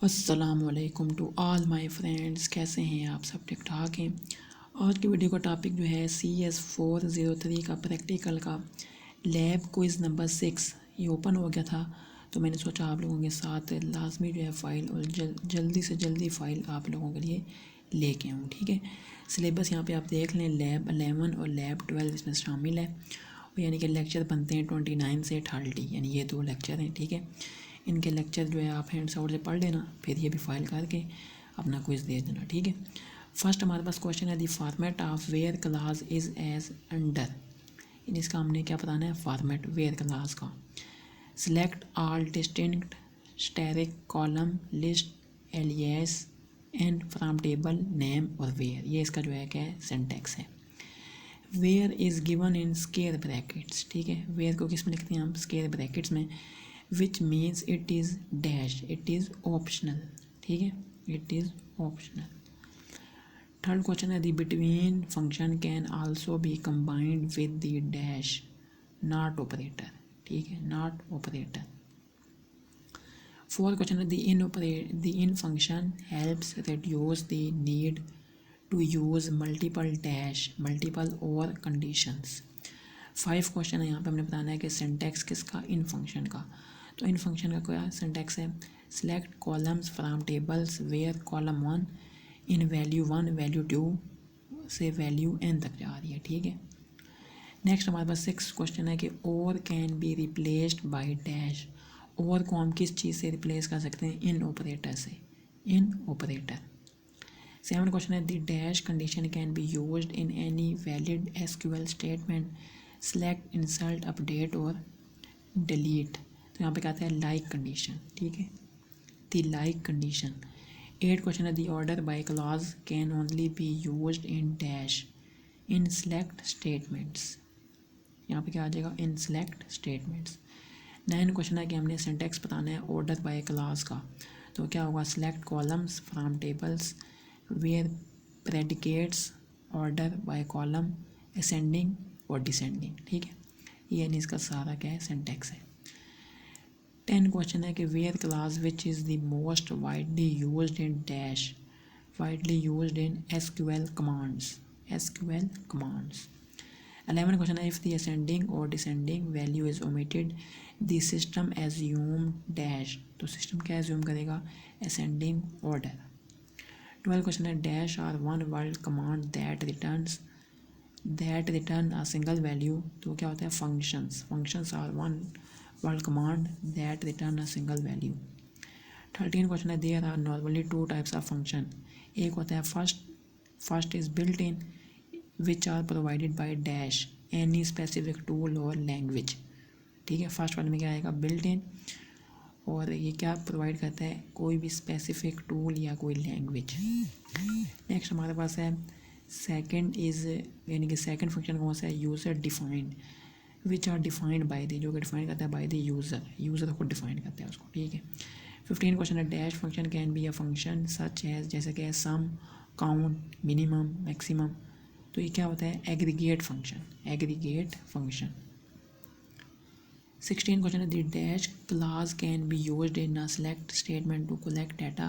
अस्सलामुअलैकुम to all my friends. कैसे हैं आप सब? ठीक ठाक हैं। आज की वीडियो का टॉपिक जो है CS403 का प्रैक्टिकल का लैब क्विज़ नंबर 6 ये ओपन हो गया था, तो मैंने सोचा आप लोगों के साथ लाजमी जो है फ़ाइल और जल्दी से जल्दी फ़ाइल आप लोगों के लिए लेके आऊँ। ठीक है, सिलेबस यहाँ पे आप देख लें, लैब 11 और लैब 12 इसमें शामिल है, यानी कि लेक्चर बनते हैं 29 से 30, यानी ये 2 लेक्चर हैं। ठीक है, इनके लेक्चर जो है आप हैंड्स आउट से पढ़ लेना, फिर ये भी फाइल करके अपना क्विज़ दे देना। ठीक है, फर्स्ट हमारे पास क्वेश्चन है the format of where clause is as under. इसका हमने क्या बताना है? फॉर्मेट वेयर क्लास का। Select all distinct static column list alias and from table name और वेयर, ये इसका जो है क्या है? सिंटैक्स है। Where is given in square brackets. ठीक है, वेयर को किस में लिखते हैं हम? स्क्वायर ब्रैकेट्स में। Which means it is dash, it is optional. ठीक है, it is optional. Third question है the between function can also be combined with the dash not operator. ठीक है, नॉट ऑपरेटर। फोर्थ क्वेश्चन है the in function helps reduce the need to use multiple dash multiple or conditions. 5 question है यहाँ पे हमने बताना है कि सिंटैक्स किसका? इन फंक्शन का। तो इन फंक्शन का क्या सिंटैक्स है? Select columns from tables where column 1 in value 1 value 2 से वैल्यू n तक जा रही है। ठीक है, नेक्स्ट हमारे पास 6 क्वेश्चन है कि और can be replaced by dash. और को हम किस चीज़ से रिप्लेस कर सकते हैं? इन ऑपरेटर से, इन ऑपरेटर। 7 क्वेश्चन है the dash condition can be used in any valid SQL statement. Select insert update और डिलीट। तो यहाँ पे कहते हैं लाइक कंडीशन। ठीक है, द लाइक कंडीशन। 8 क्वेश्चन है the order by clause can only B used in dash in select statements. यहाँ पे क्या आ जाएगा? इन सेलेक्ट स्टेटमेंट्स। 9 क्वेश्चन है कि हमने सिंटैक्स बताना है ऑर्डर बाय क्लॉज का, तो क्या होगा? Select columns from tables where predicates order by column ascending और डिसेंडिंग। ठीक है, ये यानी इसका सारा क्या है? सिंटैक्स है। 10 क्वेश्चन है कि where class which is the most widely used in dash widely used in SQL commands, SQL commands. 11 question है इफ़ द असेंडिंग और descending value is omitted the system assume dash. तो system क्या एज्यूम करेगा? Ascending order. 12 question है dash are one word command that return a single value. तो क्या होता है? Functions are one word command that return a single value. 13 question है there are normally 2 types of function. एक होता है first is built in which are provided by dash any specific tool और language. ठीक है, फर्स्ट वाले में क्या आएगा? बिल्ट इन, और ये क्या प्रोवाइड करता है? कोई भी स्पेसिफिक टूल या कोई लैंग्वेज। नेक्स्ट हमारे पास है सेकंड इज़, यानी कि सेकंड फंक्शन कौन सा है? User defined which are defined by the, जो कि डिफाइन करता है बाय द यूज़र को डिफाइन करता है उसको। ठीक है, 15 क्वेश्चन है dash function can be a function such as, जैसे कि सम, काउंट, मिनिमम, मैक्सिमम। तो ये क्या होता है? Aggregate function, aggregate function. 16 question है the dash clause can be used in a select statement to collect data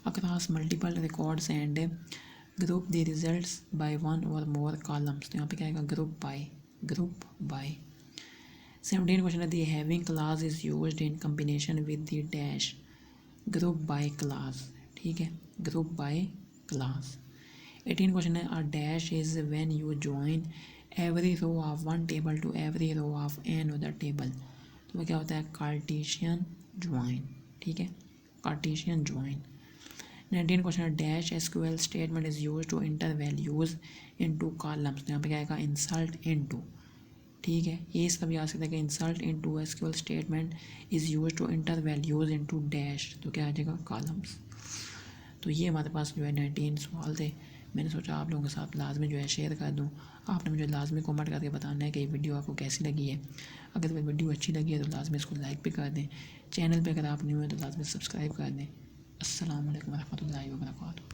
across multiple records and group the results by one or more columns. तो यहाँ पे क्या आएगा? Group by. 17 क्वेश्चन है the having clause is used in combination with the dash group by clause. ठीक है, group by clause. 18 question है a dash is when you join every row of one table to every row of another table. तो क्या होता है? Cartesian join. ठीक है, Cartesian join. 19 question है dash SQL statement is use to enter values into columns. तो यहाँ पे क्या आएगा? Insert into. ठीक है, ये इसका भी आ सकता है कि insert into SQL statement is use to enter values into dash. तो क्या आ जाएगा? कॉलम्स। तो ये हमारे पास जो है 19 सवाल थे। मैंने सोचा आप लोगों के साथ लाजमी जो है शेयर कर दूं। आपने मुझे लाजमी कमेंट करके बताना है कि ये वीडियो आपको कैसी लगी है। अगर वो वीडियो अच्छी लगी है तो लाजमी इसको लाइक भी कर दें। चैनल पे अगर आप न्यू हैं तो लाजमी सब्सक्राइब कर दें। अस्सलाम वालेकुम रहमतुल्लाहि व बरकातुहू।